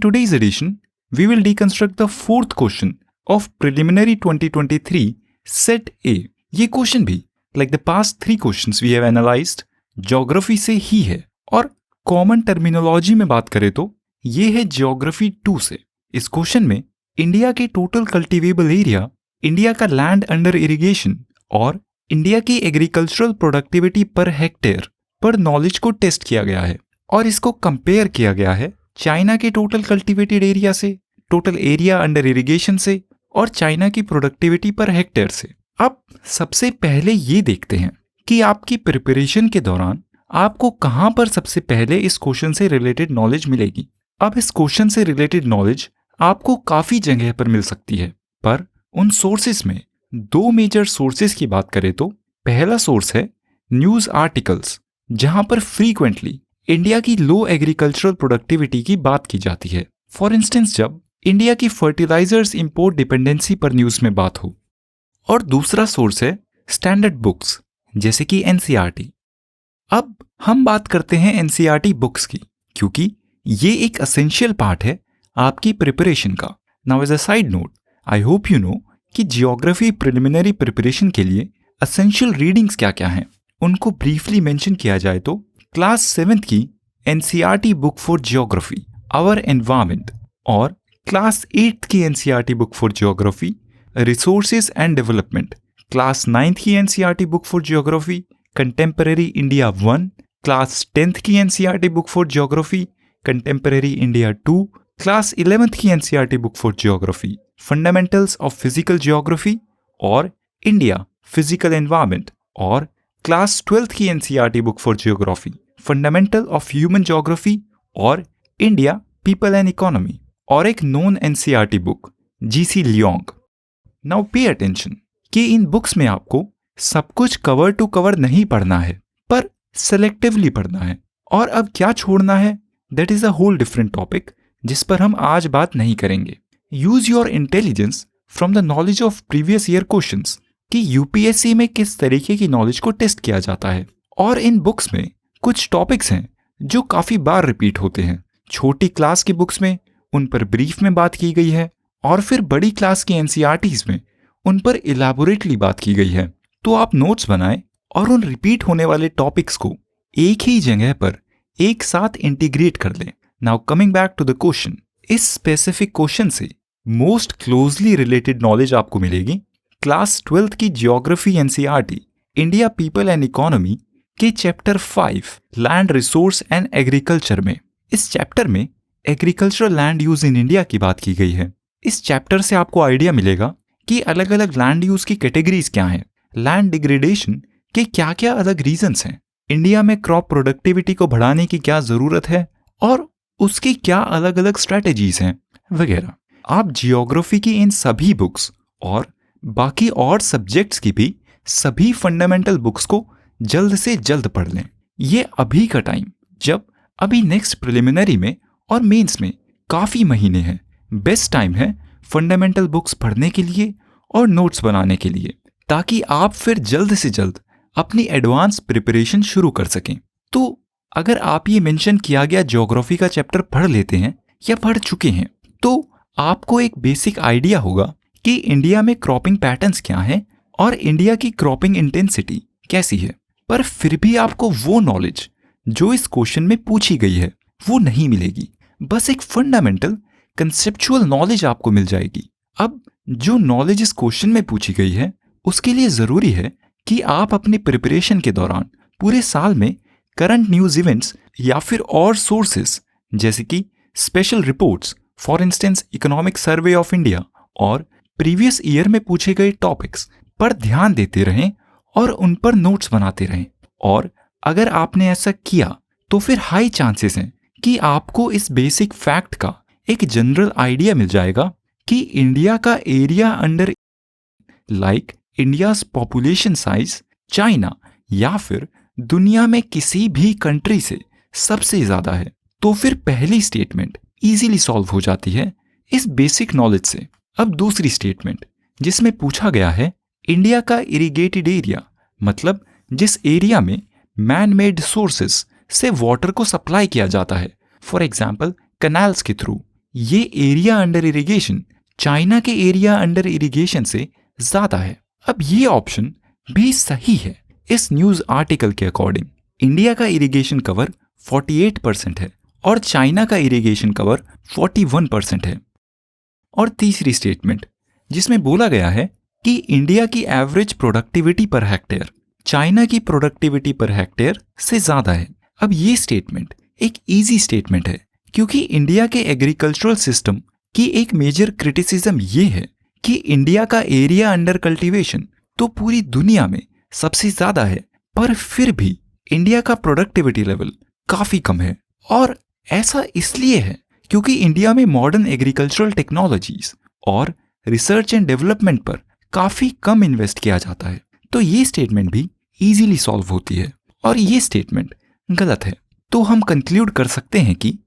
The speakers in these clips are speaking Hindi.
today's edition, we will deconstruct the fourth question of preliminary 2023 Set A. ये क्वेश्चन भी like the past three questions we have analyzed geography से ही है और कॉमन टर्मिनोलॉजी में बात करें तो ये है ज्योग्राफी 2 से। इस क्वेश्चन में इंडिया के टोटल कल्टीवेबल एरिया, इंडिया का लैंड अंडर इरिगेशन और इंडिया की एग्रीकल्चरल प्रोडक्टिविटी पर हेक्टेयर पर नॉलेज को टेस्ट किया गया है और इसको कंपेयर किया गया है चाइना के टोटल कल्टीवेटेड एरिया से, टोटल एरिया अंडर इरिगेशन से और चाइना की प्रोडक्टिविटी पर हेक्टेयर से। अब सबसे पहले ये देखते हैं कि आपकी प्रिपरेशन के दौरान आपको कहां पर सबसे पहले इस क्वेश्चन से रिलेटेड नॉलेज मिलेगी। अब इस क्वेश्चन से रिलेटेड नॉलेज आपको काफी जगह पर मिल सकती है, पर उन सोर्सेस में दो मेजर सोर्सेस की बात करें तो पहला सोर्स है न्यूज आर्टिकल्स, जहां पर फ्रीक्वेंटली इंडिया की लो एग्रीकल्चरल प्रोडक्टिविटी की बात की जाती है। फॉर इंस्टेंस जब इंडिया की फर्टिलाइजर्स इंपोर्ट डिपेंडेंसी पर न्यूज में बात हो। और दूसरा सोर्स है स्टैंडर्ड बुक्स जैसे कि एनसीईआरटी। अब हम बात करते हैं एनसीईआरटी बुक्स की, क्योंकि ये एक एसेंशियल पार्ट है आपकी प्रिपरेशन का। Now as a side note, I hope you know कि जियोग्राफी प्रिलिमिनरी प्रिपरेशन के लिए एसेंशियल रीडिंग्स क्या क्या हैं। उनको ब्रीफली मेंशन किया जाए तो क्लास 7th की NCERT book for geography our environment और क्लास 8th की NCERT book for geography resources and development, class 9th की NCERT book for geography contemporary India 1, class 10th की NCERT book for geography contemporary India 2, class 11th की NCERT book for geography fundamentals of physical geography और इंडिया फिजिकल एनवायरमेंट और क्लास 12th की NCERT book for geography fundamental of human geography और इंडिया पीपल एंड इकोनॉमी और एक non NCERT book GC Leong. Now pay attention कि इन बुक्स में आपको सब कुछ कवर टू कवर नहीं पढ़ना है, पर सेलेक्टिवली पढ़ना है। और अब क्या छोड़ना है, that is a whole different topic जिस पर हम आज बात नहीं करेंगे। Use your intelligence from the knowledge of previous year questions कि यूपीएससी में किस तरीके की नॉलेज को टेस्ट किया जाता है। और इन बुक्स में कुछ टॉपिक्स हैं जो काफी बार रिपीट होते हैं। छोटी क्लास की बुक्स में उन पर ब्रीफ में बात की गई है और फिर बड़ी क्लास की एनसीईआरटीज में उन पर इलैबोरेटली बात की गई है। तो आप नोट्स बनाएं और उन रिपीट होने वाले टॉपिक्स को एक ही जगह पर एक साथ इंटीग्रेट कर लें। Now coming back to the question, इस स्पेसिफिक क्वेश्चन से मोस्ट क्लोजली रिलेटेड नॉलेज आपको मिलेगी क्लास 12th की geography NCERT India people and economy के chapter 5 land resource and agriculture में। इस चैप्टर में agricultural land use in India की बात की गई है। इस चैप्टर से आपको आइडिया मिलेगा कि अलग अलग लैंड यूज की कैटेगरीज क्या हैं, लैंड डिग्रेडेशन के क्या क्या अलग रीजंस हैं, इंडिया में क्रॉप प्रोडक्टिविटी को बढ़ाने की क्या जरूरत है और उसकी क्या अलग अलग स्ट्रैटेजीज हैं वगैरह। आप जियोग्राफी की इन सभी बुक्स और बाकी और सब्जेक्ट्स की भी सभी फंडामेंटल बुक्स को जल्द से जल्द पढ़ लें। ये अभी का टाइम, जब अभी नेक्स्ट प्रिलिमिनरी में और मेंस में काफी महीने हैं, बेस्ट टाइम है फंडामेंटल बुक्स पढ़ने के लिए और नोट्स बनाने के लिए, ताकि आप फिर जल्द से जल्द अपनी एडवांस प्रिपरेशन शुरू कर सकें। तो अगर आप ये मेंशन किया गया ज्योग्राफी का चैप्टर पढ़ लेते हैं या पढ़ चुके हैं, तो आपको एक बेसिक आइडिया होगा कि इंडिया में क्रॉपिंग पैटर्न्स क्या हैं और इंडिया की क्रॉपिंग इंटेंसिटी कैसी है। पर फिर भी आपको वो नॉलेज जो इस क्वेश्चन में पूछी गई है वो नहीं मिलेगी, बस एक फंडामेंटल कंसेप्चुअल नॉलेज आपको मिल जाएगी। अब जो नॉलेज इस क्वेश्चन में पूछी गई है उसके लिए जरूरी है कि आप अपनी प्रिपरेशन के दौरान पूरे साल में करंट न्यूज इवेंट्स या फिर और सोर्सेस जैसे कि special reports, for instance economic survey of India और प्रीवियस ईयर में पूछे गए टॉपिक्स पर ध्यान देते रहें और उन पर नोट्स बनाते रहें। और अगर आपने ऐसा किया तो फिर हाई चांसेस हैं कि आपको इस बेसिक फैक्ट का एक जनरल आइडिया मिल जाएगा कि इंडिया का area under like India's population size China या फिर दुनिया में किसी भी कंट्री से सबसे ज्यादा है। तो फिर पहली स्टेटमेंट इजीली सॉल्व हो जाती है इस बेसिक नॉलेज से। अब दूसरी स्टेटमेंट जिसमें पूछा गया है इंडिया का इरिगेटेड एरिया, मतलब जिस एरिया में मैन मेड सोर्सेस से वाटर को सप्लाई किया जाता है, फॉर एग्जाम्पल कैनाल्स के थ्रू ये एरिया अंडर इरिगेशन चाइना के एरिया अंडर इरिगेशन से ज्यादा है। अब ये ऑप्शन भी सही है। इस न्यूज आर्टिकल के अकॉर्डिंग इंडिया का इरिगेशन कवर 48% है और चाइना का इरिगेशन कवर 41% है। और तीसरी स्टेटमेंट जिसमें बोला गया है कि इंडिया की average productivity per hectare China की प्रोडक्टिविटी पर हेक्टेयर से ज्यादा है। अब ये स्टेटमेंट एक इजी स्टेटमेंट है क्योंकि इंडिया के एग्रीकल्चरल सिस्टम की एक मेजर क्रिटिसिज्म ये है कि इंडिया का एरिया अंडर कल्टीवेशन तो पूरी दुनिया में सबसे ज्यादा है, पर फिर भी इंडिया का प्रोडक्टिविटी लेवल काफी कम है। और ऐसा इसलिए है क्योंकि इंडिया में मॉडर्न एग्रीकल्चरल टेक्नोलॉजीज और रिसर्च एंड डेवलपमेंट पर काफी कम इन्वेस्ट किया जाता है। तो ये स्टेटमेंट भी इजीली सॉल्व होती है और ये स्टेटमेंट गलत है। तो हम कंक्लूड कर सकते हैं कि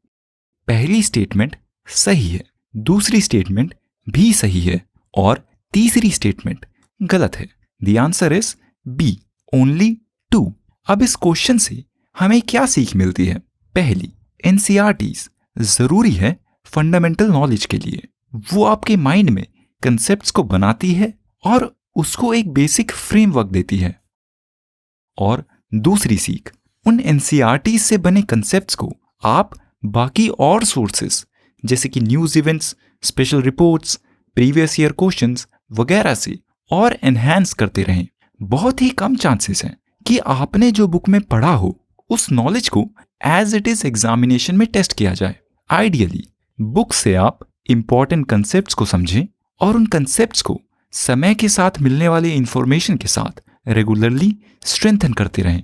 पहली स्टेटमेंट सही है, दूसरी स्टेटमेंट भी सही है और तीसरी स्टेटमेंट गलत है। The answer is B, only 2। अब इस क्वेश्चन से हमें क्या सीख मिलती है? पहली, एनसीईआरटीज जरूरी है फंडामेंटल नॉलेज के लिए। वो आपके माइंड में कंसेप्ट्स को बनाती है और उसको एक बेसिक फ्रेमवर्क देती है। और दूसरी सीख, उन एनसीईआरटीज से बने कंसेप्ट्स को आप बाकी और सोर्सेस जैसे कि news events, special reports, previous year questions वगैरह से और एनहांस करते रहें। बहुत ही कम चांसेस हैं कि आपने जो बुक में पढ़ा हो उस नॉलेज को एज इट इज एग्जामिनेशन में टेस्ट किया जाए। आइडियली बुक से आप इंपॉर्टेंट कंसेप्ट्स को समझें और उन कंसेप्ट्स को समय के साथ मिलने वाली इंफॉर्मेशन के साथ रेगुलरली स्ट्रेंथन करते रहें।